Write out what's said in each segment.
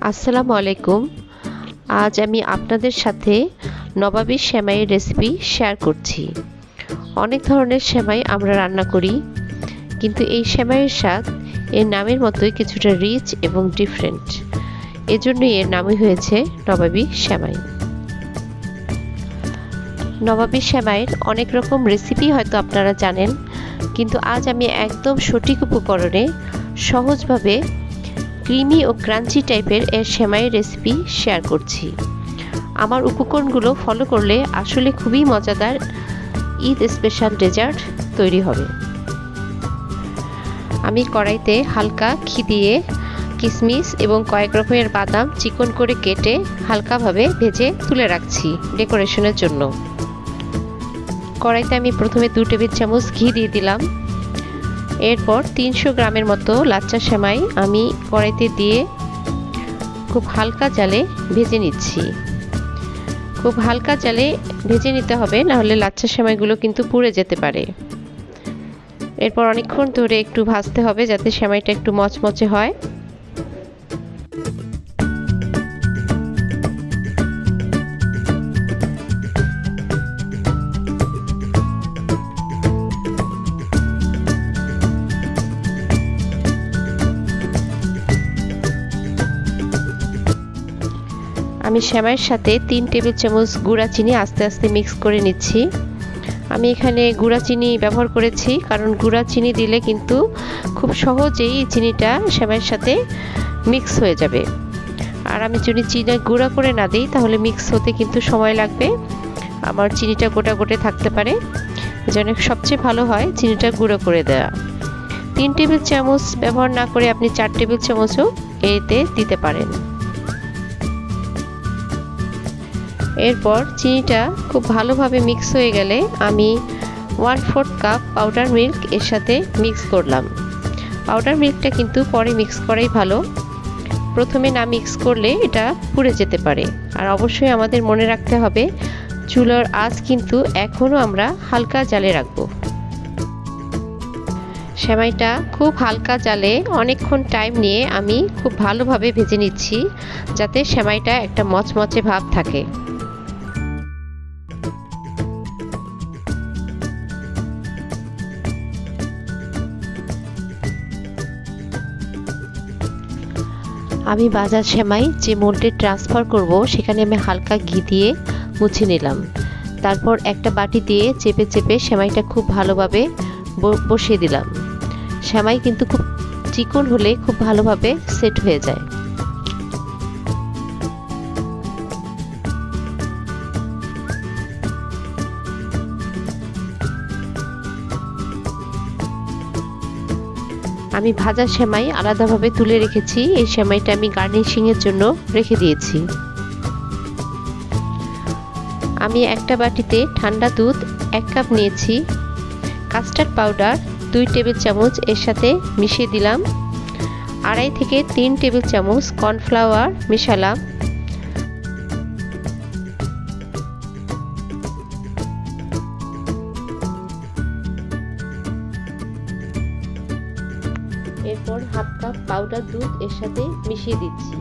আসসালামু আলাইকুম। আজ আমি আপনাদের সাথে নবাবী সেমাইয়ের রেসিপি শেয়ার করছি। অনেক ধরনের সেমাই আমরা রান্না করি, কিন্তু এই সেমাইয়ের স্বাদ এর নামের মতোই কিছুটা রিচ এবং ডিফারেন্ট। এজন্যই এর নামই হয়েছে নবাবী সেমাই। নবাবী সেমাইয়ের অনেক রকম রেসিপি হয়তো আপনারা জানেন, কিন্তু আজ আমি একদম সঠিক উপকরণে সহজভাবে ক্রিমি ও ক্রাঞ্চি টাইপের এর সেমাইয়ের রেসিপি শেয়ার করছি। আমার উপকরণগুলো ফলো করলে আসলে খুবই মজাদার ঈদ স্পেশাল ডেজার্ট তৈরি হবে। আমি কড়াইতে হালকা ঘি দিয়ে কিশমিশ এবং কয়েক রকমের বাদাম চিকন করে কেটে হালকাভাবে ভেজে তুলে রাখছি ডেকোরেশনের জন্য। কড়াইতে আমি প্রথমে 2 টেবিল চামচ ঘি দিয়ে দিলাম। এরপর 300 গ্রামের মতো লাচ্চা সেমাই আমি কড়াইতে দিয়ে খুব হালকা জালে ভেজে নিচ্ছি। খুব হালকা জালে ভেজে নিতে হবে, নাহলে লাচ্চা সেমাইগুলো কিন্তু পুড়ে যেতে পারে। এরপর অনেকক্ষণ ধরে একটু ভাজতে হবে যাতে সেমাইটা একটু মচমচে হয়। আমি সেমাইয়ের সাথে 3 টেবিল চামচ গুঁড়া চিনি আস্তে আস্তে মিক্স করে নিচ্ছি। আমি এখানে গুঁড়া চিনি ব্যবহার করেছি, কারণ গুঁড়া চিনি দিলে কিন্তু খুব সহজেই চিনিটা সেমাইয়ের সাথে মিক্স হয়ে যাবে। আর আমি যদি চিনি গুঁড়া করে না দিই তাহলে মিক্স হতে কিন্তু সময় লাগবে, আমার চিনিটা গোটা গোটে থাকতে পারে। এজন্য সবচেয়ে ভালো হয় চিনিটা গুঁড়ো করে দেওয়া। 3 টেবিল চামচ ব্যবহার না করে আপনি 4 টেবিল চামচও এতে দিতে পারেন। এরপর চিনিটা খুব ভালোভাবে মিক্স হয়ে গেলে আমি 1/4 কাপ পাউডার মিল্ক এর সাথে মিক্স করলাম। পাউডার মিল্কটা কিন্তু পরে মিক্স করাই ভালো, প্রথমে না মিক্স করলে এটা পুড়ে যেতে পারে। আর অবশ্যই আমাদের মনে রাখতে হবে চুলার আঁচ কিন্তু এখনও আমরা হালকা জালে রাখবো। সেমাইটা খুব হালকা জালে অনেকক্ষণ টাইম নিয়ে আমি খুব ভালোভাবে ভেজে নিচ্ছি, যাতে সেমাইটা একটা মচমচে ভাব থাকে। আমি ভাজা সেমাই যে মোল্ডে ট্রান্সফার করব সেখানে আমি হালকা ঘি দিয়ে মুছে নিলাম। তারপর একটা বাটি দিয়ে চেপে চেপে সেমাইটা খুব ভালোভাবে বসিয়ে দিলাম। সেমাই কিন্তু খুব চিকন হলে খুব ভালোভাবে সেট হয়ে যায়। আমি ভাজা সেমাই আলাদাভাবে তুলে রেখেছি, এই সেমাইটা আমি গার্নিশিংয়ের জন্য রেখে দিয়েছি। আমি একটা বাটিতে ঠান্ডা দুধ 1 কাপ নিয়েছি, কাস্টার্ড পাউডার 2 টেবিল চামচ এর সাথে মিশিয়ে দিলাম। 2.5 থেকে 3 টেবিল চামচ কর্নফ্লাওয়ার মেশালাম। এরপর 1/2 কাপ পাউডার দুধ এর সাথে মিশিয়ে দিচ্ছি।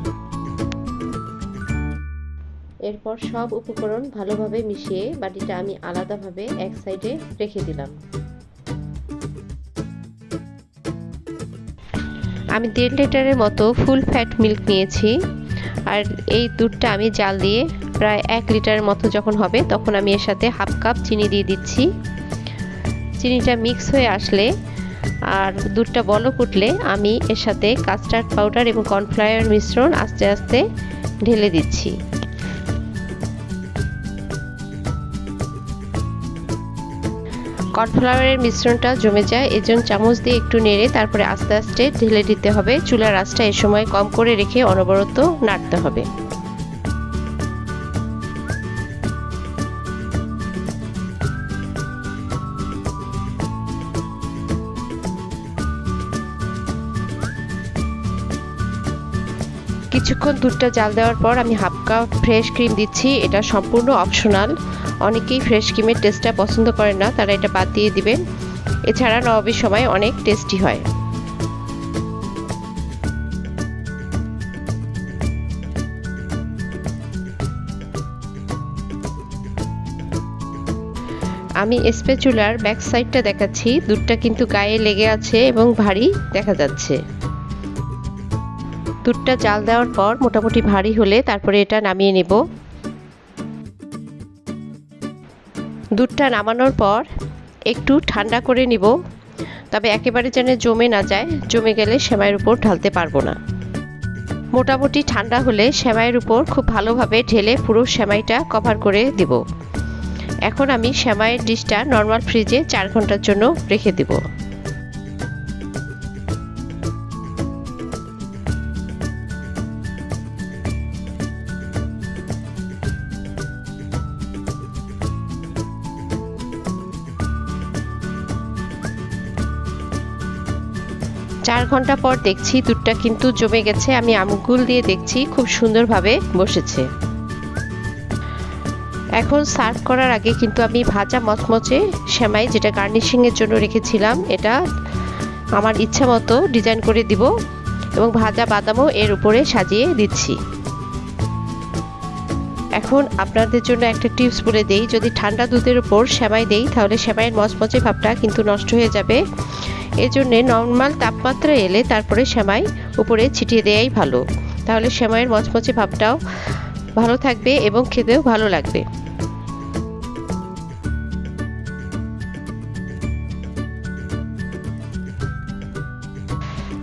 এরপর সব উপকরণ ভালোভাবে মিশিয়ে বাটিটা আমি আলাদাভাবে এক সাইডে রেখে দিলাম। আমি 1.5 লিটারের মতো ফুল ফ্যাট মিল্ক নিয়েছি, আর এই দুধটা আমি জাল দিয়ে প্রায় 1 লিটারের মতো যখন হবে তখন আমি এর সাথে 1/2 কাপ চিনি দিয়ে দিচ্ছি। চিনিটা মিক্স হয়ে আসলে আর দুধটা বলক উঠলে আমি এর সাথে কাস্টার্ড পাউডার এবং কর্নফ্লাওয়ার মিশ্রণ আস্তে আস্তে ঢেলে দিচ্ছি। কর্নফ্লাওয়ারের মিশ্রণটা জমে যায়, এজন্য চামচ দিয়ে একটু নেড়ে তারপরে আস্তে আস্তে ঢেলে দিতে হবে। চুলার আঁচটা এ সময় কম করে রেখে অনবরত নাড়তে হবে। কিছুক্ষণ দুধটা জাল দেওয়ার পর আমি 1/2 কাপ ফ্রেশ ক্রিম দিচ্ছি। এটা সম্পূর্ণ অপশনাল, অনেকেই ফ্রেশ ক্রিমের টেস্টটা পছন্দ করেন না, তারা এটা বাদ দিয়ে দিবেন। এছাড়া নবাবী সেমাই অনেক টেস্টি হয়। আমি স্প্যাচুলার ব্যাক সাইডটা দেখাচ্ছি, দুধটা কিন্তু গায়ে লেগে আছে এবং ভারী দেখা যাচ্ছে। দুধটা জাল দেওয়ার পর মোটামুটি ভারী হলে তারপরে এটা নামিয়ে নেব। দুধটা নামানোর পর একটু ঠান্ডা করে নিব, তবে একেবারে যেন জমে না যায়, জমে গেলে সেমাইয়ের উপর ঢালতে পারবো না। মোটামুটি ঠান্ডা হলে সেমাইয়ের উপর খুব ভালোভাবে ঢেলে পুরো সেমাইটা কভার করে দিব। এখন আমি সেমাইয়ের ডিশটা নর্মাল ফ্রিজে 4 ঘন্টার জন্য রেখে দেব। চার ঘন্টা পর দেখছি দুধটা কিন্তু জমে গেছে। আমি আঙ্গুল দিয়ে দেখছি খুব সুন্দরভাবে বসেছে। এখন সার্ভ করার আগে কিন্তু আমি ভাজা মচমচে সেমাই, যেটা গার্নিশিং এর জন্য রেখেছিলাম, এটা আমার ইচ্ছা মতো ডিজাইন করে দিব এবং ভাজা বাদামও এর উপরে সাজিয়ে দিচ্ছি। এখন আপনাদের জন্য একটা টিপস বলে দেই, যদি ঠান্ডা দুধের উপর সেমাই দেই তাহলে সেমাইয়ের মচমচে ভাবটা কিন্তু নষ্ট হয়ে যাবে। এজন্য নর্মাল তাপমাত্রা এলে তারপরে সেমাই উপরে ছিটিয়ে দেওয়াই ভালো, তাহলে সেমাইয়ের মচমচে ভাবটাও ভালো থাকবে এবং খেতেও ভালো লাগবে।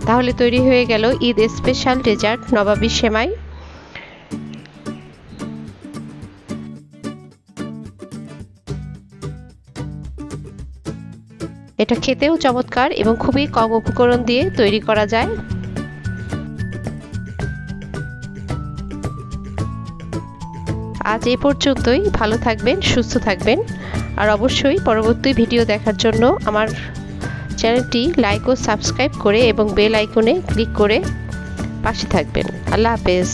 তাহলে তৈরি হয়ে গেল ঈদ স্পেশাল ডেজার্ট নবাবী সেমাই। এটা খেতেও চমৎকার এবং খুবই কম উপকরণ দিয়ে তৈরি করা যায়। আজ এই পর্যন্তই। ভালো থাকবেন, সুস্থ থাকবেন, আর অবশ্যই পরবর্তী ভিডিও দেখার জন্য আমার চ্যানেলটি লাইক ও সাবস্ক্রাইব করে এবং বেল আইকনে ক্লিক করে পাশে থাকবেন। আল্লাহ হাফেজ।